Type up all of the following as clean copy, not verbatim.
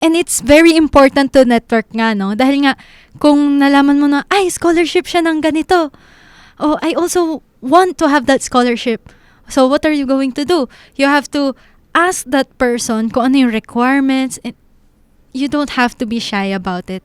And it's very important to network nga, no? Dahil nga, kung nalaman mo na, ay, scholarship siya ng ganito. Oh, I also want to have that scholarship. So, what are you going to do? You have to ask that person kung ano yung requirements. And you don't have to be shy about it.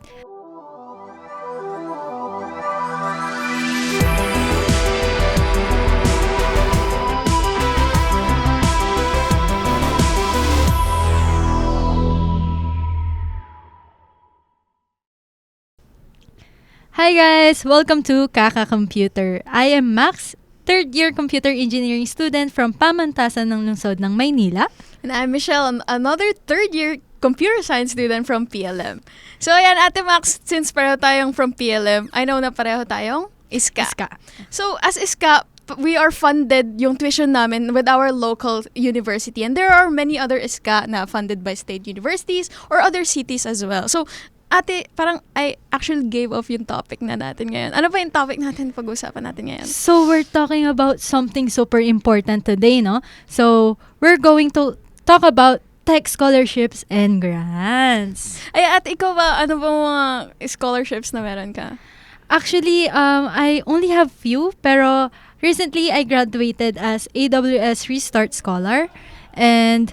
Hi guys! Welcome to Kakacomputer. I am Max, third-year computer engineering student from Pamantasan ng Lungsod ng Maynila. And I'm Michelle, another third-year computer science student from PLM. So ayan, Ate Max, since pareho tayong from PLM, I know na pareho tayong ISKA. So as ISKA, we are funded yung tuition namin with our local university. And there are many other ISKA na funded by state universities or other cities as well. So Ate, parang I actually gave off yung topic na natin ngayon. Ano ba yung topic natin pag-usapan natin ngayon? So, we're talking about something super important today, no? So, we're going to talk about tech scholarships and grants. Ay, Ate, ikaw ba, ano ba mga scholarships na meron ka? Actually, I only have few, pero recently I graduated as AWS Restart Scholar. And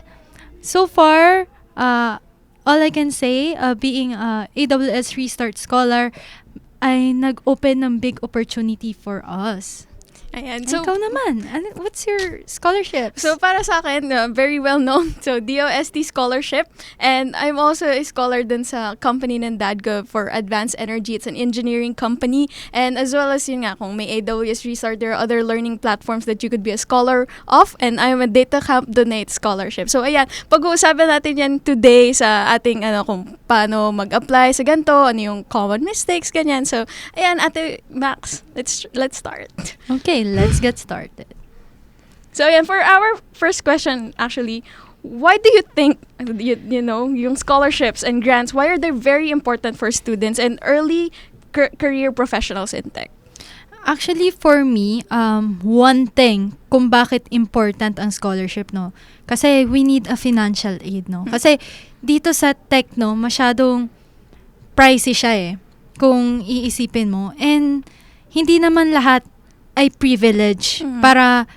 so far, all I can say, being a AWS Restart Scholar, ay nag-open ng big opportunity for us. Ayan. So, ikaw naman, what's your scholarship? So, para sa akin, very well known. So, DOST Scholarship. And I'm also a scholar dun sa company ng DadGov for Advanced Energy. It's an engineering company. And as well as yun nga, kung may AWS Restart, there are other learning platforms that you could be a scholar of. And I'm a Data Camp Donate Scholarship. So, ayan, pag-uusapan natin yan today sa ating, kung paano mag-apply sa ganito, ano yung common mistakes, ganyan. So, ayan, Ate Max, let's start. Okay, let's get started. So, yeah, for our first question, actually, why do you think, you know, yung scholarships and grants, why are they very important for students and early career professionals in tech? Actually, for me, one thing kung bakit important ang scholarship, no? Kasi we need a financial aid, no? Kasi dito sa tech, no, masyadong pricey siya eh, kung iisipin mo. And hindi naman lahat ay privilege para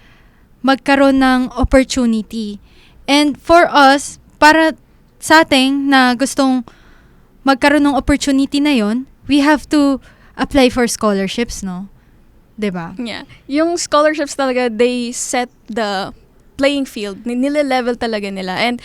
magkaroon ng opportunity. And for us, para sa ating na gustong magkaroon ng opportunity na yon, we have to apply for scholarships, no? Diba? Yeah. Yung scholarships talaga, they set the playing field. Nile-level talaga nila. And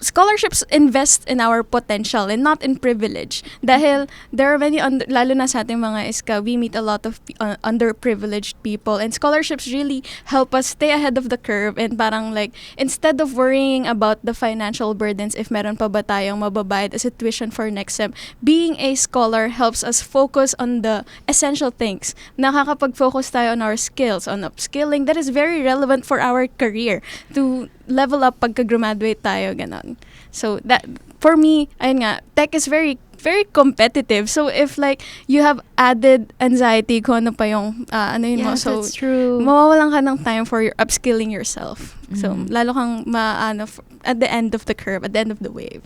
scholarships invest in our potential and not in privilege. Dahil there are many, lalo na sa ating mga ISKA, we meet a lot of underprivileged people. And scholarships really help us stay ahead of the curve. And parang like, instead of worrying about the financial burdens, if meron pa ba tayong mababayad as a tuition for next sem, being a scholar helps us focus on the essential things. Nakakapag-focus tayo on our skills, on upskilling that is very relevant for our career to level up pagka-graduate tayo, ganon. So, that, for me, ayun nga, tech is very, very competitive. So, if like, you have added anxiety kung ano pa yung, mo. So, that's true. mawawalan ka ng time for your upskilling yourself. So, lalo kang at the end of the curve, at the end of the wave.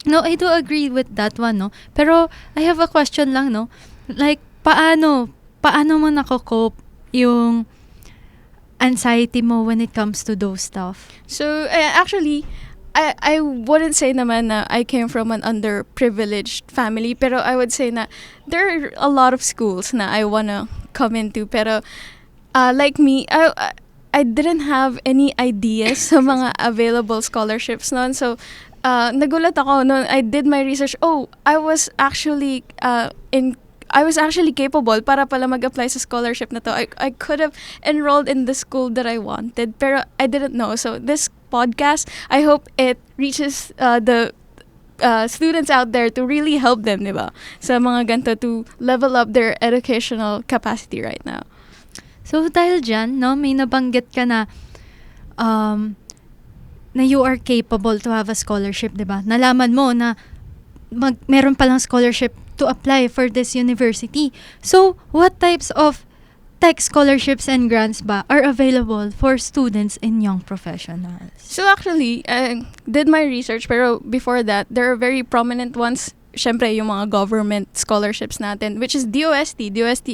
No, I do agree with that one, no? Pero, I have a question lang, no? Like, paano mo nako-cope yung anxiety mo when it comes to those stuff? So, actually, I wouldn't say naman na I came from an underprivileged family, pero I would say na there are a lot of schools na I wanna come into, pero like me, I didn't have any ideas sa mga available scholarships noon. So, nagulat ako noon. I did my research. Oh, I was actually capable para pala mag-apply sa scholarship na to. I could have enrolled in the school that I wanted, pero I didn't know. So this podcast, I hope it reaches the students out there to really help them, di ba? Sa mga ganito to level up their educational capacity right now. So dahil dyan, no, may nabanggit ka na na you are capable to have a scholarship, di ba? Nalaman mo na meron palang scholarship to apply for this university. So, what types of tech scholarships and grants ba are available for students and young professionals? So actually, did my research, pero before that, there are very prominent ones. Syempre, yung mga government scholarships natin, which is DOST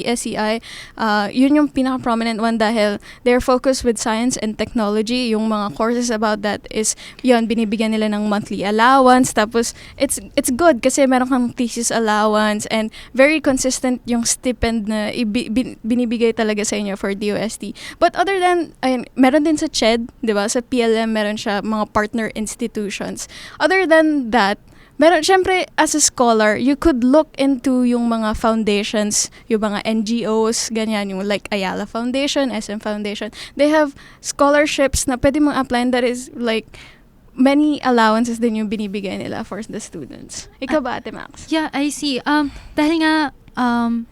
SEI. Yun yung pinaka-prominent one dahil they're focused with science and technology. Yung mga courses about that is, yun, binibigyan nila ng monthly allowance. Tapos, it's good kasi meron kang thesis allowance and very consistent yung stipend na binibigay talaga sa inyo for DOST. But other than, ayun, meron din sa CHED, di ba? Sa PLM, meron siya mga partner institutions. Other than that, meron, syempre, as a scholar, you could look into yung mga foundations, yung mga NGOs, ganyan, yung like Ayala Foundation, SM Foundation. They have scholarships na pwede mong apply that is like many allowances din yung binibigay nila for the students. Ikaw ba, Ate Max? Yeah, I see. Dahil nga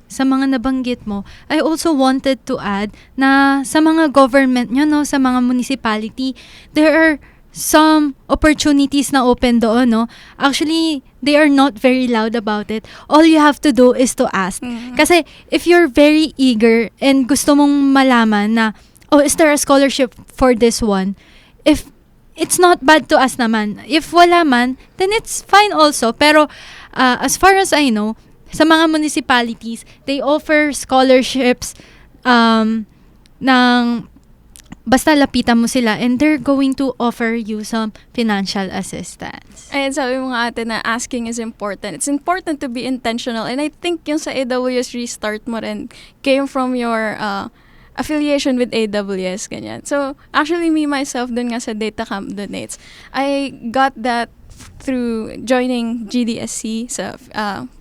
sa mga nabanggit mo, I also wanted to add na sa mga government nyo, no, sa mga municipality, there are some opportunities na open doon, no? Actually, they are not very loud about it. All you have to do is to ask. Mm-hmm. Kasi if you're very eager and gusto mong malaman na, oh, is there a scholarship for this one? If it's not bad to ask naman. If wala man, then it's fine also. Pero as far as I know, sa mga municipalities, they offer scholarships ng basta lapitan mo sila and they're going to offer you some financial assistance. Ayan, sabi mo nga ate na asking is important. It's important to be intentional. And I think yung sa AWS restart mo rin came from your affiliation with AWS, ganyan. So, actually me, myself, dun nga sa Data Camp Donates, I got that through joining GDSC sa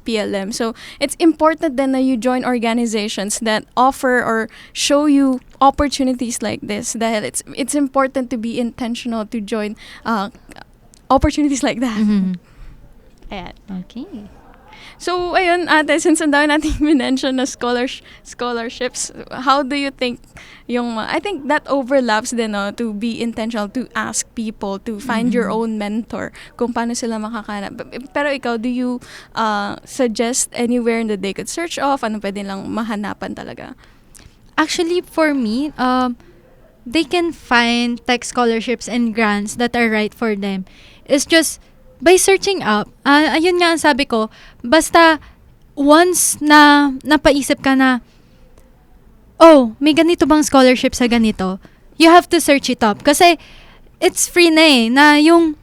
PLM. So, it's important then that you join organizations that offer or show you opportunities like this. Dahil it's important to be intentional to join opportunities like that. Mm-hmm. Ayan. Okay. So, ayun, ate, since ang dami nating minention na scholarships, how do you think I think that overlaps din, no, to be intentional, to ask people, to find your own mentor, kung paano sila makakanap. Pero ikaw, do you suggest anywhere that they could search off? Ano pwede lang mahanapan talaga? Actually, for me, they can find tech scholarships and grants that are right for them. It's just by searching up. Ayun nga ang sabi ko, basta once na napaisip ka na, oh, may ganito bang scholarship sa ganito, you have to search it up. Kasi it's free na na yung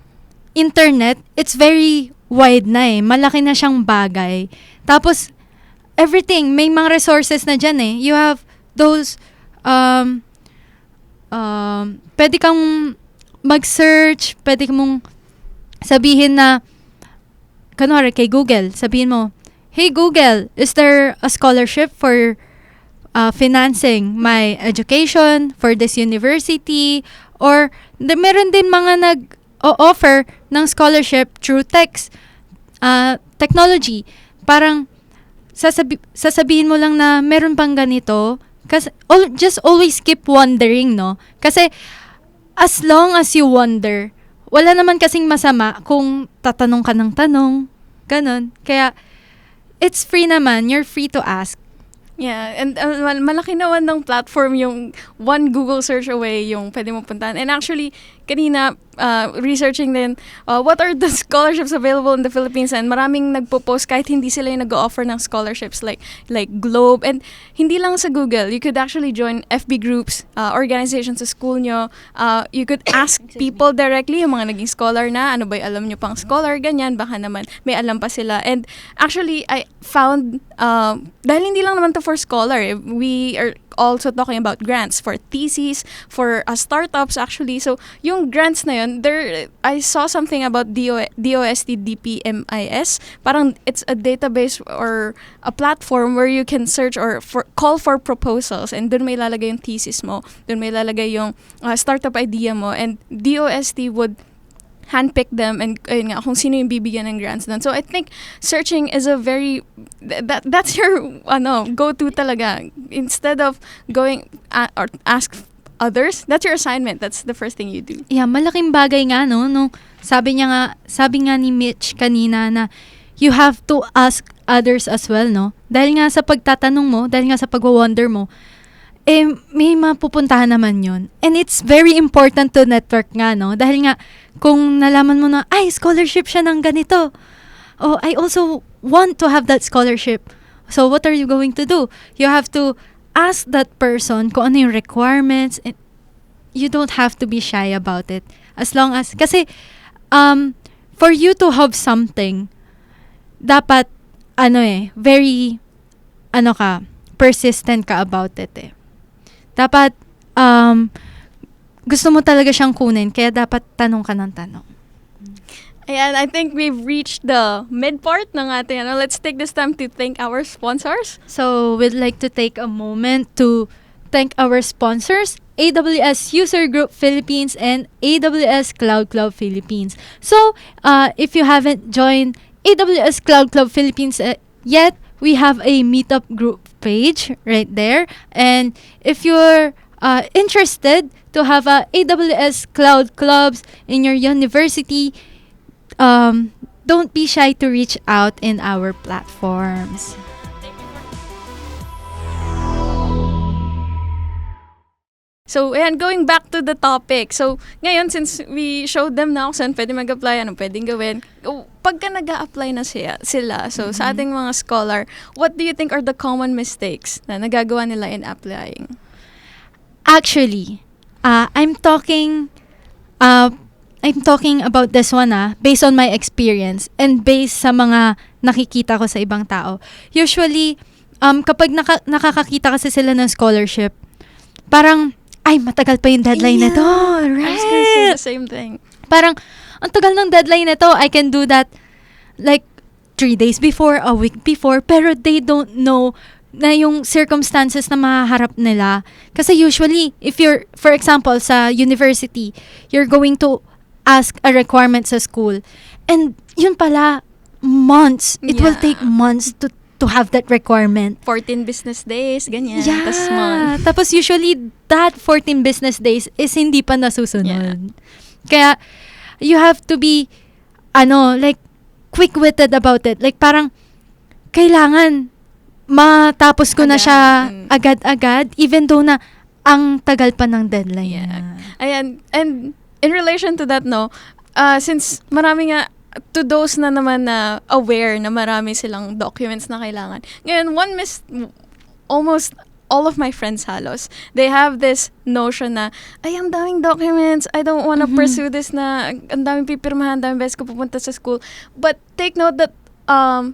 internet, it's very wide na malaki na siyang bagay. Tapos, everything, may mga resources na dyan You have those, pwede kang mag-search, pwede mong sabihin na, kunwari kay Google, sabihin mo, hey Google, is there a scholarship for financing my education for this university? Or meron din mga nag-offer ng scholarship through technology. Parang sasabihin mo lang na meron pang ganito. Kasi just always keep wondering, no? Kasi as long as you wonder, wala naman kasing masama kung tatanong ka ng tanong. Ganon. Kaya, it's free naman. You're free to ask. Yeah, and malaki naman ng platform yung one Google search away yung pwede mo puntahan. And actually, kanina, researching din, what are the scholarships available in the Philippines? And maraming nagpo-post kahit hindi sila yung nag-offer ng scholarships like Globe. And hindi lang sa Google. You could actually join FB groups, organizations sa school nyo. You could ask people directly, yung mga naging scholar na, ano ba yung alam nyo pang scholar, ganyan, baka naman may alam pa sila. And actually, I found, dahil hindi lang naman to for scholar, we are also talking about grants for theses, for startups actually. So, yung grants na yun, I saw something about DOST-DPMIS. Parang it's a database or a platform where you can search or call for proposals. And dun may lalagay yung thesis mo. Dun may lalagay yung startup idea mo. And DOST would handpick them and ayun nga, kung sino yung bibigyan ng grants doon. So I think searching is a very that's your go-to talaga. Instead of going or ask others, that's your assignment. That's the first thing you do. Yeah, malaking bagay nga no. Sabi nga ni Mitch kanina na you have to ask others as well, no? Dahil nga sa pagtatanong mo, dahil nga sa pagwo-wonder mo, may mapupuntahan naman yun. And it's very important to network nga, no? Dahil nga, kung nalaman mo na, ay, scholarship siya ng ganito. Oh, I also want to have that scholarship. So, what are you going to do? You have to ask that person kung ano yung requirements. And you don't have to be shy about it. As long as, kasi, for you to have something, dapat, very, persistent ka about it eh. Dapat, gusto mo talaga siyang kunin, kaya dapat tanong ka ng tanong. Ayan, I think we've reached the mid part ng ating, let's take this time to thank our sponsors. So, we'd like to take a moment to thank our sponsors, AWS User Group Philippines and AWS Cloud Club Philippines. So, if you haven't joined AWS Cloud Club Philippines yet, we have a meetup group page right there. And if you're interested to have AWS Cloud Clubs in your university, don't be shy to reach out in our platforms. So, ayan, going back to the topic. So, ngayon, since we showed them now saan pwede mag-apply, anong pwedeng gawin, pagka nag-a-apply na sila, so sa ating mga scholar, what do you think are the common mistakes na nagagawa nila in applying? Actually, I'm talking about this one based on my experience and based sa mga nakikita ko sa ibang tao. Usually, kapag nakakakita kasi sila ng scholarship, parang, ay, matagal pa yung deadline nito. Right? I was gonna say the same thing. Parang, ang tagal ng deadline nito, I can do that like 3 days before, a week before, pero they don't know na yung circumstances na mahaharap nila. Kasi usually, if you're, for example, sa university, you're going to ask a requirement sa school. And yun pala, months. It will take months to have that requirement. 14 business days, ganyan. Yeah. Month. Tapos usually, that 14 business days is hindi pa nasusunod. Yeah. Kaya, you have to be, like, quick-witted about it. Like, parang, kailangan matapos ko na siya agad-agad, even though na ang tagal pa ng deadline. Yeah. Ayan. And in relation to that, no, since marami nga, to those na naman na aware na marami silang documents na kailangan. Ngayon, almost all of my friends halos, they have this notion na, ay, ang daming documents, I don't wanna pursue this na, ang daming pipirmahan, ang daming beses ko pupunta sa school. But take note that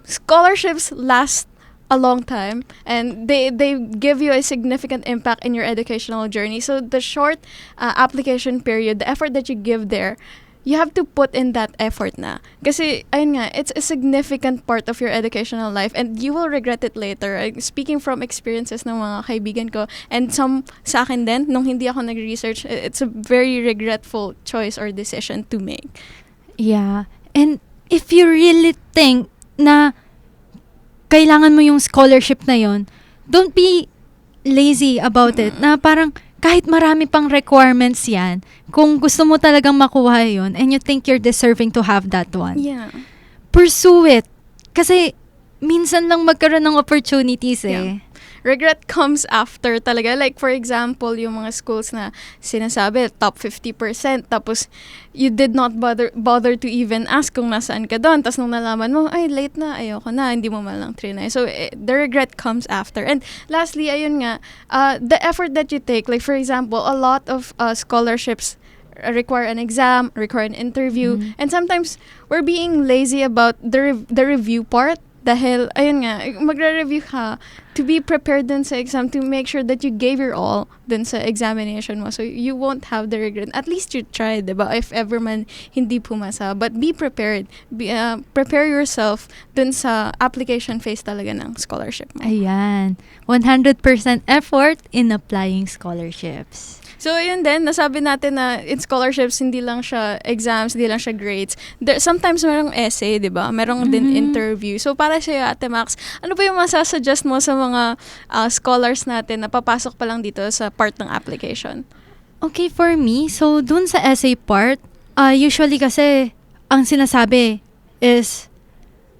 scholarships last a long time and they give you a significant impact in your educational journey. So the short application period, the effort that you give there, you have to put in that effort na. Kasi, ayun nga, it's a significant part of your educational life and you will regret it later. Speaking from experiences ng mga kaibigan ko and some sa akin din, nung hindi ako nag-research, it's a very regretful choice or decision to make. Yeah. And if you really think na kailangan mo yung scholarship na yon, don't be lazy about it. Na parang, kahit marami pang requirements yan, kung gusto mo talagang makuha yun and you think you're deserving to have that one, pursue it. Kasi minsan lang magkaroon ng opportunities eh. Regret comes after talaga. Like, for example, yung mga schools na sinasabi, top 50%, tapos you did not bother to even ask kung nasaan ka doon. Tapos nung nalaman mo, ay, late na, ayoko na, hindi mo man lang trinay. So, the regret comes after. And lastly, ayun nga, the effort that you take, like, for example, a lot of scholarships require an exam, require an interview, and sometimes we're being lazy about the review part. Dahil, ayun nga, magre-review ka to be prepared dun sa exam, to make sure that you gave your all dun sa examination mo. So, you won't have the regret. At least you tried, diba? If ever man hindi pumasa. But be prepared. Prepare yourself dun sa application phase talaga ng scholarship mo. Ayan. 100% effort in applying scholarships. So, yun din, nasabi natin na in scholarships, hindi lang siya exams, hindi lang siya grades. Sometimes merong essay, di ba? Merong din interview. So, para sa'yo, Ate Max, ano ba yung masasuggest mo sa mga scholars natin na papasok pa lang dito sa part ng application? Okay, for me, so dun sa essay part, usually kasi, ang sinasabi is,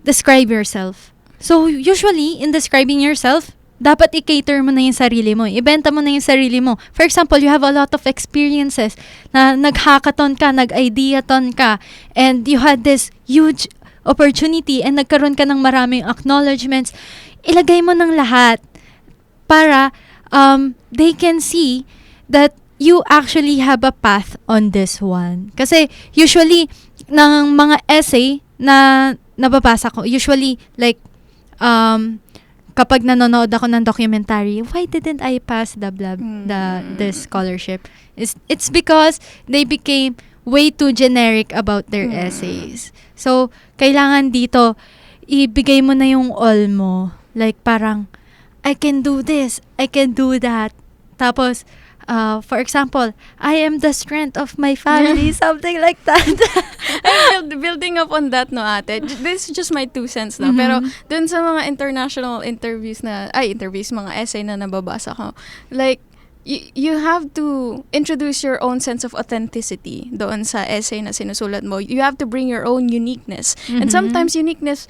describe yourself. So, usually, in describing yourself, dapat i-cater mo na yung sarili mo. Ibenta mo na yung sarili mo. For example, you have a lot of experiences na nag-hackathon ka, nag-ideathon ka, and you had this huge opportunity and nagkaroon ka ng maraming acknowledgements. Ilagay mo ng lahat para they can see that you actually have a path on this one. Kasi usually, ng mga essay na nababasa ko, usually like, kapag nanonood ako ng documentary, why didn't I pass the scholarship? It's because they became way too generic about their essays. So, kailangan dito, ibigay mo na yung all mo. Like, parang, I can do this, I can do that. Tapos, for example, I am the strength of my family, something like that. Building up on that, no, ate. This is just my 2 cents, no. Pero dun sa mga international interviews, mga essay na nababasa ko, like, you have to introduce your own sense of authenticity doon sa essay na sinusulat mo. You have to bring your own uniqueness. And sometimes uniqueness,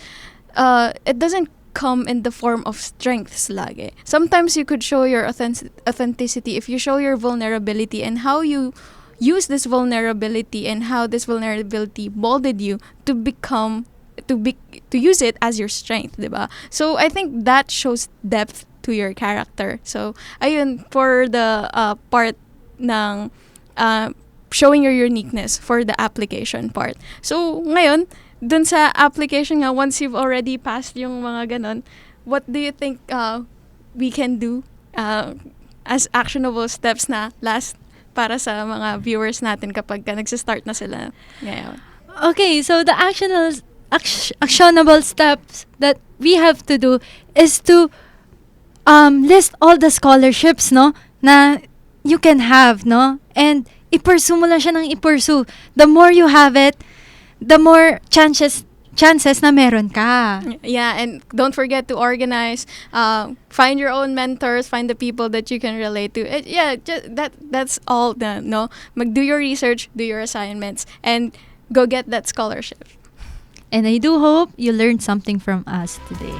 it doesn't come in the form of strengths lagi. Sometimes you could show your authenticity if you show your vulnerability and how you use this vulnerability and how this vulnerability molded you to use it as your strength, diba? So I think that shows depth to your character. So ayun, for the part ng showing your uniqueness for the application part. So ngayon, dun sa application nga, once you've already passed yung mga ganon, what do you think we can do as actionable steps na last para sa mga viewers natin kapag nagsistart na sila ngayon? Okay, so the actionable steps that we have to do is to list all the scholarships, no, na you can have, no, and i-pursue mo lang siya ng i-pursue. The more you have it, the more chances na meron ka. Yeah, and don't forget to organize, find your own mentors, find the people that you can relate to. That's all done, no? Do your research, do your assignments, and go get that scholarship. And I do hope you learned something from us today.